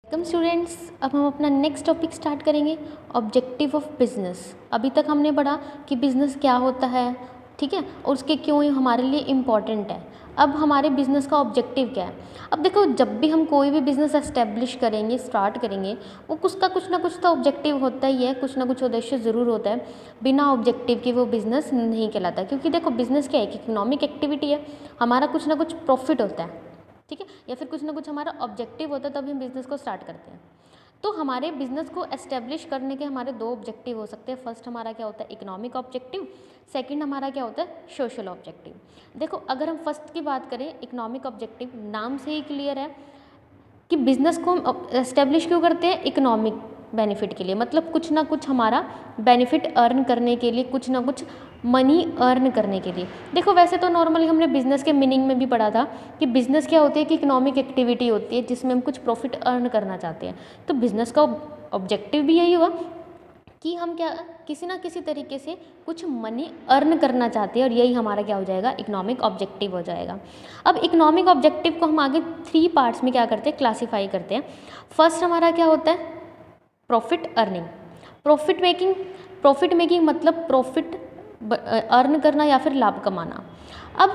Welcome students. अब हम अपना नेक्स्ट टॉपिक स्टार्ट करेंगे, ऑब्जेक्टिव ऑफ बिजनेस। अभी तक हमने पढ़ा कि बिज़नेस क्या होता है, ठीक है, और उसके क्यों ये हमारे लिए इम्पॉर्टेंट है। अब हमारे बिज़नेस का ऑब्जेक्टिव क्या है। अब देखो, जब भी हम कोई भी बिज़नेस एस्टेब्लिश करेंगे, स्टार्ट करेंगे, वो उसका कुछ ना कुछ तो ऑब्जेक्टिव होता ही है, कुछ ना कुछ उद्देश्य ज़रूर होता है। बिना ऑब्जेक्टिव के वो बिज़नेस नहीं कहलाता, क्योंकि देखो बिज़नेस क्या है, एक इकोनॉमिक एक्टिविटी है, हमारा कुछ ना कुछ प्रॉफिट होता है, ठीक है, या फिर कुछ ना कुछ हमारा ऑब्जेक्टिव होता है, तभी हम बिज़नेस को स्टार्ट करते हैं। तो हमारे बिज़नेस को एस्टेब्लिश करने के हमारे दो ऑब्जेक्टिव हो सकते हैं। फर्स्ट हमारा क्या होता है, इकोनॉमिक ऑब्जेक्टिव। सेकंड हमारा क्या होता है, सोशल ऑब्जेक्टिव। देखो, अगर हम फर्स्ट की बात करें, इकोनॉमिक ऑब्जेक्टिव, नाम से ही क्लियर है कि बिज़नेस को हम एस्टेब्लिश क्यों करते हैं, इकोनॉमिक बेनिफिट के लिए, मतलब कुछ ना कुछ हमारा बेनिफिट अर्न करने के लिए, कुछ ना कुछ मनी अर्न करने के लिए। देखो, वैसे तो नॉर्मली हमने बिज़नेस के मीनिंग में भी पढ़ा था कि बिज़नेस क्या होती है, कि इकोनॉमिक एक्टिविटी होती है जिसमें हम कुछ प्रॉफिट अर्न करना चाहते हैं। तो बिज़नेस का ऑब्जेक्टिव भी यही हुआ कि हम क्या किसी ना किसी तरीके से कुछ मनी अर्न करना चाहते हैं, और यही हमारा क्या हो जाएगा, इकोनॉमिक ऑब्जेक्टिव हो जाएगा। अब इकोनॉमिक ऑब्जेक्टिव को हम आगे 3 पार्ट्स में क्या करते हैं, क्लासीफाई करते हैं। फर्स्ट हमारा क्या होता है, प्रॉफिट अर्निंग। प्रॉफिट मेकिंग मतलब प्रॉफिट अर्न करना या फिर लाभ कमाना। अब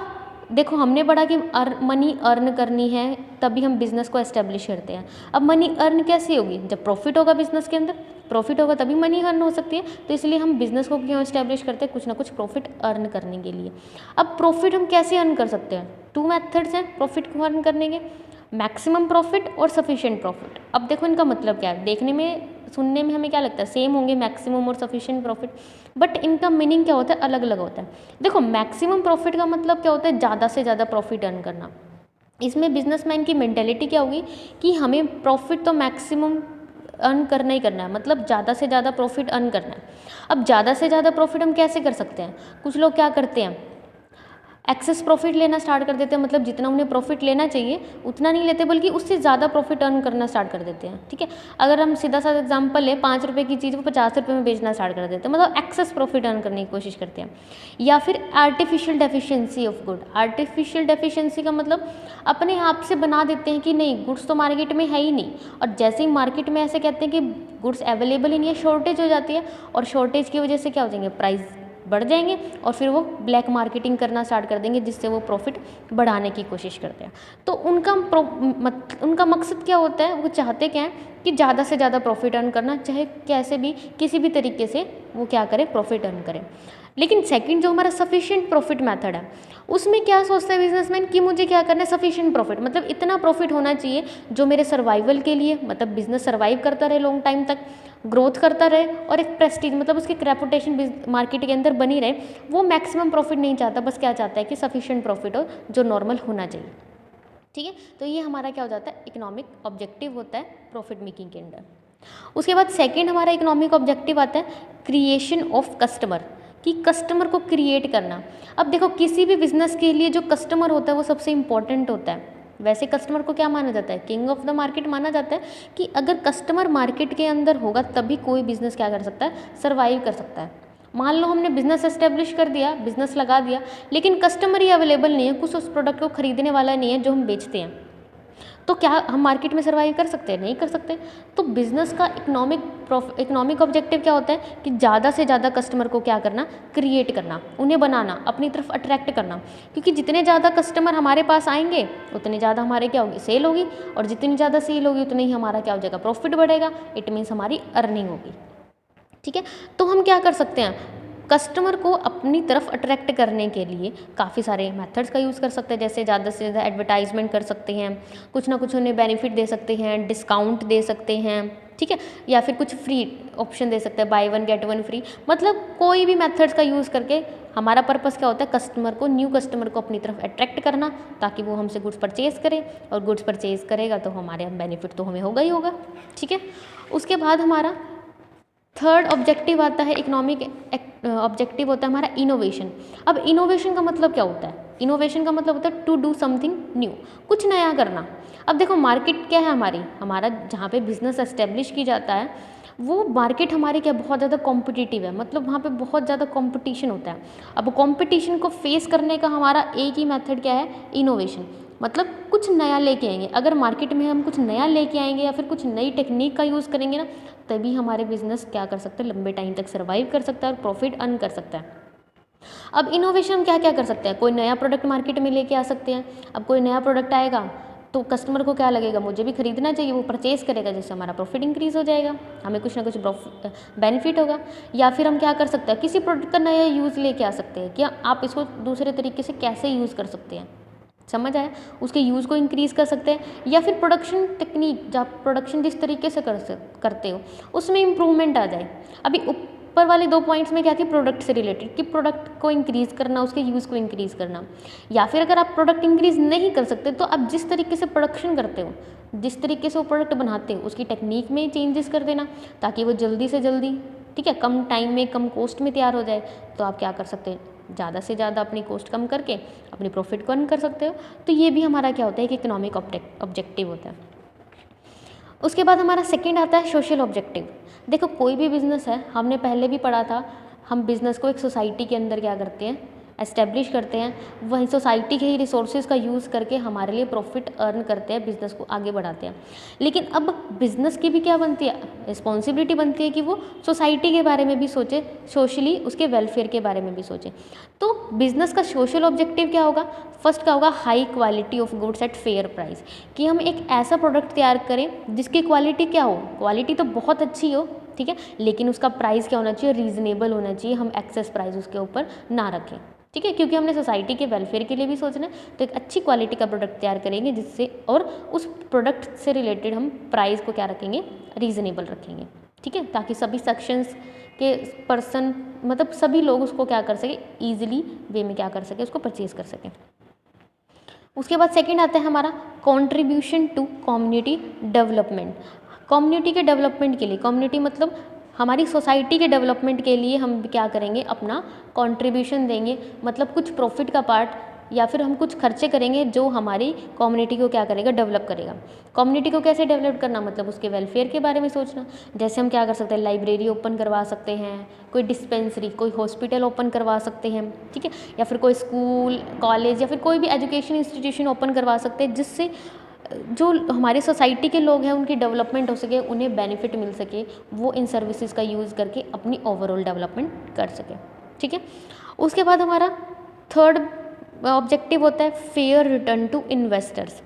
देखो, हमने पढ़ा कि मनी अर्न करनी है तभी हम बिज़नेस को एस्टेब्लिश करते हैं। अब मनी अर्न कैसे होगी, जब प्रॉफिट होगा बिज़नेस के अंदर, प्रॉफिट होगा तभी मनी अर्न हो सकती है। तो इसलिए हम बिज़नेस को क्यों एस्टेब्लिश करते हैं, कुछ ना कुछ प्रॉफिट अर्न करने के लिए। अब प्रॉफिट हम कैसे अर्न कर सकते हैं, 2 मेथड्स हैं प्रॉफिट को अर्न करने के, मैक्सिमम प्रॉफिट और सफिशिएंट प्रॉफिट। अब देखो, इनका मतलब क्या है, देखने में सुनने में हमें क्या लगता है, सेम होंगे मैक्सिमम और सफिशिएंट प्रॉफिट, बट इनका मीनिंग क्या होता है, अलग अलग होता है। देखो, मैक्सिमम प्रॉफिट का मतलब क्या होता है, ज़्यादा से ज़्यादा प्रॉफिट अर्न करना। इसमें बिजनेसमैन की मेंटेलिटी क्या होगी कि हमें प्रॉफिट तो मैक्सिमम अर्न करना ही करना है, मतलब ज़्यादा से ज़्यादा प्रॉफिट अर्न करना है। अब ज़्यादा से ज़्यादा प्रॉफिट हम कैसे कर सकते हैं, कुछ लोग क्या करते हैं, एक्सेस प्रॉफिट लेना स्टार्ट कर देते हैं, मतलब जितना उन्हें प्रॉफिट लेना चाहिए उतना नहीं लेते, बल्कि उससे ज़्यादा प्रॉफिट अर्न करना स्टार्ट कर देते हैं, ठीक है। अगर हम सीधा सा एग्जांपल लें, 5 रुपये की चीज़ को 50 रुपये में बेचना स्टार्ट कर देते हैं, मतलब एक्सेस प्रॉफिट अर्न करने की कोशिश करते हैं। या फिर artificial deficiency of good. Artificial deficiency का मतलब अपने आप से बना देते हैं कि नहीं, गुड्स तो मार्केट में है ही नहीं, और जैसे ही मार्केट में ऐसे कहते हैं कि गुड्स अवेलेबल ही नहीं है, शॉर्टेज हो जाती है, और शॉर्टेज की वजह से क्या हो जाएंगे, प्राइस बढ़ जाएंगे, और फिर वो ब्लैक मार्केटिंग करना स्टार्ट कर देंगे, जिससे वो प्रॉफिट बढ़ाने की कोशिश करते हैं। तो उनका मकसद क्या होता है, वो चाहते क्या है कि ज़्यादा से ज़्यादा प्रॉफिट अर्न करना, चाहे कैसे भी किसी भी तरीके से वो क्या करें, प्रॉफिट अर्न करें। लेकिन सेकंड जो हमारा सफिशिएंट प्रॉफिट मेथड है, उसमें क्या सोचता है बिजनेसमैन कि मुझे क्या करना है, सफिशिएंट प्रॉफिट, मतलब इतना प्रॉफिट होना चाहिए जो मेरे सर्वाइवल के लिए, मतलब बिजनेस सर्वाइव करता रहे, लॉन्ग टाइम तक ग्रोथ करता रहे, और एक प्रेस्टीज, मतलब उसकी रेपुटेशन मार्केट के अंदर बनी रहे। वो मैक्सिमम प्रॉफिट नहीं चाहता, बस क्या चाहता है कि सफिशिएंट प्रॉफिट हो जो नॉर्मल होना चाहिए, ठीक है। तो ये हमारा क्या हो जाता है, इकोनॉमिक ऑब्जेक्टिव होता है प्रॉफिट मेकिंग के अंदर। उसके बाद सेकंड हमारा इकोनॉमिक ऑब्जेक्टिव आता है क्रिएशन ऑफ कस्टमर, कि कस्टमर को क्रिएट करना। अब देखो, किसी भी बिजनेस के लिए जो कस्टमर होता है वो सबसे इंपॉर्टेंट होता है। वैसे कस्टमर को क्या माना जाता है, किंग ऑफ द मार्केट माना जाता है, कि अगर कस्टमर मार्केट के अंदर होगा तभी कोई बिजनेस क्या कर सकता है, सर्वाइव कर सकता है। मान लो हमने बिजनेस एस्टेब्लिश कर दिया, बिजनेस लगा दिया, लेकिन कस्टमर ही अवेलेबल नहीं है, कुछ उस प्रोडक्ट को खरीदने वाला नहीं है जो हम बेचते हैं, तो क्या हम मार्केट में सर्वाइव कर सकते हैं, नहीं कर सकते। तो बिज़नेस का इकोनॉमिक ऑब्जेक्टिव क्या होता है कि ज़्यादा से ज़्यादा कस्टमर को क्या करना, क्रिएट करना, उन्हें बनाना, अपनी तरफ अट्रैक्ट करना, क्योंकि जितने ज़्यादा कस्टमर हमारे पास आएंगे उतनी ज़्यादा हमारे क्या होगी, सेल होगी, और जितनी ज़्यादा सेल होगी उतनी ही हमारा क्या हो जाएगा, प्रॉफिट बढ़ेगा। इट मीन्स हमारी अर्निंग होगी, ठीक है। तो हम क्या कर सकते हैं, कस्टमर को अपनी तरफ अट्रैक्ट करने के लिए काफ़ी सारे मेथड्स का यूज़ कर सकते हैं, जैसे ज़्यादा से ज़्यादा एडवर्टाइजमेंट कर सकते हैं, कुछ ना कुछ उन्हें बेनिफिट दे सकते हैं, डिस्काउंट दे सकते हैं, ठीक है, या फिर कुछ फ्री ऑप्शन दे सकते हैं, बाय 1 गेट 1 फ्री, मतलब कोई भी मेथड्स का यूज़ करके हमारा पर्पस क्या होता है, कस्टमर को, न्यू कस्टमर को अपनी तरफ अट्रैक्ट करना, ताकि वो हमसे गुड्स परचेज़ करे, और गुड्स परचेज़ करेगा तो हमारे बेनिफिट तो हमें होगा ही होगा, ठीक है। उसके बाद हमारा थर्ड ऑब्जेक्टिव आता है, इकोनॉमिक ऑब्जेक्टिव होता है हमारा इनोवेशन। अब इनोवेशन का मतलब क्या होता है, इनोवेशन का मतलब होता है टू डू समथिंग न्यू, कुछ नया करना। अब देखो, मार्केट क्या है हमारा जहाँ पे बिजनेस एस्टेब्लिश की जाता है, वो मार्केट हमारी क्या बहुत ज़्यादा कॉम्पिटिटिव है, मतलब वहाँ पे बहुत ज़्यादा कंपटीशन होता है। अब कंपटीशन को फेस करने का हमारा एक ही मेथड क्या है, इनोवेशन। मतलब कुछ नया लेके आएंगे। अगर मार्केट में हम कुछ नया लेके आएंगे या फिर कुछ नई टेक्निक का यूज़ करेंगे ना, तभी हमारे बिजनेस क्या कर सकते हैं, लंबे टाइम तक सर्वाइव कर सकता है और प्रॉफिट अर्न कर सकता है। अब इनोवेशन हम क्या क्या कर सकते हैं, कोई नया प्रोडक्ट मार्केट में लेके आ सकते हैं। अब कोई नया प्रोडक्ट आएगा तो कस्टमर को क्या लगेगा, मुझे भी खरीदना चाहिए, वो परचेज करेगा, जिससे हमारा प्रॉफिट इंक्रीज़ हो जाएगा, हमें कुछ ना कुछ बेनिफिट होगा। या फिर हम क्या कर सकते हैं, किसी प्रोडक्ट का नया यूज़ लेके आ सकते हैं कि आप इसको दूसरे तरीके से कैसे यूज़ कर सकते हैं, समझ आया, उसके यूज़ को इंक्रीज़ कर सकते हैं। या फिर प्रोडक्शन टेक्निक, जब प्रोडक्शन जिस तरीके से करते हो उसमें इम्प्रूवमेंट आ जाए। अभी ऊपर वाले 2 पॉइंट्स में क्या थी, प्रोडक्ट से रिलेटेड कि प्रोडक्ट को इंक्रीज़ करना, उसके यूज़ को इंक्रीज़ करना। या फिर अगर आप प्रोडक्ट इंक्रीज़ नहीं कर सकते तो आप जिस तरीके से प्रोडक्शन करते हो, जिस तरीके से वो प्रोडक्ट बनाते हो, उसकी टेक्निक में चेंजेस कर देना ताकि वो जल्दी से जल्दी, ठीक है, कम टाइम में कम कॉस्ट में तैयार हो जाए। तो आप क्या कर सकते हैं, ज़्यादा से ज़्यादा अपनी कॉस्ट कम करके अपनी प्रॉफिट को अर्न कर सकते हो। तो ये भी हमारा क्या होता है, कि इकोनॉमिक ऑब्जेक्टिव होता है। उसके बाद हमारा सेकंड आता है सोशल ऑब्जेक्टिव। देखो कोई भी बिज़नेस है, हमने पहले भी पढ़ा था, हम बिज़नेस को एक सोसाइटी के अंदर क्या करते हैं, एस्टेब्लिश करते हैं, वहीं सोसाइटी के ही रिसोर्सेज का यूज़ करके हमारे लिए प्रॉफिट अर्न करते हैं, बिज़नेस को आगे बढ़ाते हैं। लेकिन अब बिज़नेस की भी क्या बनती है, रिस्पॉन्सिबिलिटी बनती है कि वो सोसाइटी के बारे में भी सोचे, सोशली उसके वेलफेयर के बारे में भी सोचे। तो बिज़नेस का सोशल ऑब्जेक्टिव क्या होगा, फर्स्ट क्या होगा, high quality of goods at fair price, कि हम एक ऐसा प्रोडक्ट तैयार करें जिसकी क्वालिटी क्या हो, क्वालिटी तो बहुत अच्छी हो, ठीक है, लेकिन उसका प्राइस क्या होना चाहिए, रीज़नेबल होना चाहिए, हम एक्सेस प्राइस उसके ऊपर ना रखें, ठीक है, क्योंकि हमने सोसाइटी के वेलफेयर के लिए भी सोचना है। तो एक अच्छी क्वालिटी का प्रोडक्ट तैयार करेंगे जिससे, और उस प्रोडक्ट से रिलेटेड हम प्राइस को क्या रखेंगे, रीज़नेबल रखेंगे, ठीक है, ताकि सभी सेक्शंस के पर्सन, मतलब सभी लोग उसको क्या कर सके, ईजिली वे में क्या कर सके, उसको परचेज कर सकें। उसके बाद सेकंड आता है हमारा contribution to community development. Community के डेवलपमेंट के लिए, कम्युनिटी मतलब हमारी सोसाइटी के डेवलपमेंट के लिए हम क्या करेंगे, अपना कंट्रीब्यूशन देंगे, मतलब कुछ प्रॉफिट का पार्ट या फिर हम कुछ खर्चे करेंगे जो हमारी कम्युनिटी को क्या करेगा, डेवलप करेगा। कम्युनिटी को कैसे डेवलप करना, मतलब उसके वेलफेयर के बारे में सोचना। जैसे हम क्या कर सकते हैं, लाइब्रेरी ओपन करवा सकते हैं, कोई डिस्पेंसरी, कोई हॉस्पिटल ओपन करवा सकते हैं, ठीक है, या फिर कोई स्कूल, कॉलेज या फिर कोई भी एजुकेशन इंस्टीट्यूशन ओपन करवा सकते हैं, जिससे जो हमारी सोसाइटी के लोग हैं उनकी डेवलपमेंट हो सके, उन्हें बेनिफिट मिल सके, वो इन सर्विसेज का यूज़ करके अपनी ओवरऑल डेवलपमेंट कर सके, ठीक है। उसके बाद हमारा थर्ड ऑब्जेक्टिव होता है फेयर रिटर्न टू इन्वेस्टर्स,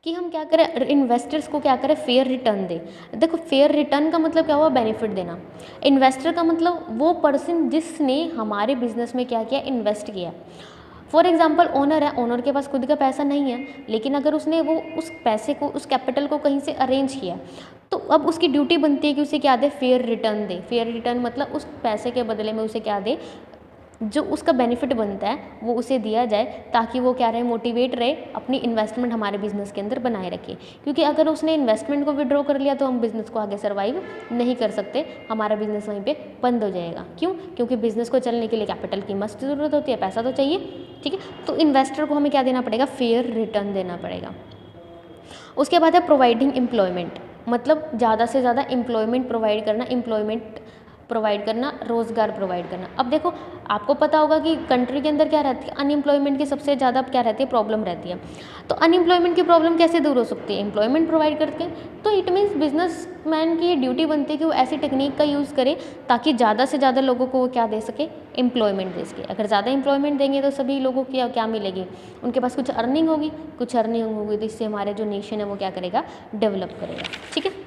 कि हम क्या करें, इन्वेस्टर्स को क्या करें, फेयर रिटर्न दें। देखो फेयर रिटर्न का मतलब क्या हुआ, बेनिफिट देना। इन्वेस्टर का मतलब वो पर्सन जिसने हमारे बिजनेस में क्या किया, इन्वेस्ट किया। फॉर एग्जाम्पल ओनर है, ओनर के पास खुद का पैसा नहीं है, लेकिन अगर उसने वो उस पैसे को, उस कैपिटल को कहीं से अरेंज किया, तो अब उसकी ड्यूटी बनती है कि उसे क्या दे, फेयर रिटर्न दे। फेयर रिटर्न मतलब उस पैसे के बदले में उसे क्या दे, जो उसका बेनिफिट बनता है वो उसे दिया जाए, ताकि वो क्या रहे, मोटिवेट रहे, अपनी इन्वेस्टमेंट हमारे बिज़नेस के अंदर बनाए रखे। क्योंकि अगर उसने इन्वेस्टमेंट को विड्रॉ कर लिया तो हम बिज़नेस को आगे सर्वाइव नहीं कर सकते, हमारा बिज़नेस वहीं पे बंद हो जाएगा। क्यों, क्योंकि बिज़नेस को चलने के लिए कैपिटल की मस्त ज़रूरत होती है, पैसा तो चाहिए, ठीक है। तो इन्वेस्टर को हमें क्या देना पड़ेगा, फेयर रिटर्न देना पड़ेगा। उसके बाद है प्रोवाइडिंग एम्प्लॉयमेंट, मतलब ज़्यादा से ज़्यादा एम्प्लॉयमेंट प्रोवाइड करना, रोज़गार प्रोवाइड करना। अब देखो आपको पता होगा कि कंट्री के अंदर क्या रहती है, अनएम्प्लॉयमेंट की सबसे ज़्यादा क्या रहती है, प्रॉब्लम रहती है। तो अनएम्प्लॉयमेंट की प्रॉब्लम कैसे दूर हो सकती है, एम्प्लॉयमेंट प्रोवाइड करके। तो इट मीन्स बिजनेसमैन की ड्यूटी बनती है कि वो ऐसी टेक्निक का यूज़ करे ताकि ज़्यादा से ज़्यादा लोगों को वो क्या दे सके, एम्प्लॉयमेंट दे सके। अगर ज़्यादा एम्प्लॉयमेंट देंगे तो सभी लोगों की क्या मिलेगी, उनके पास कुछ अर्निंग होगी, तो इससे हमारे जो नेशन है वो क्या करेगा, डेवलप करेगा, ठीक है।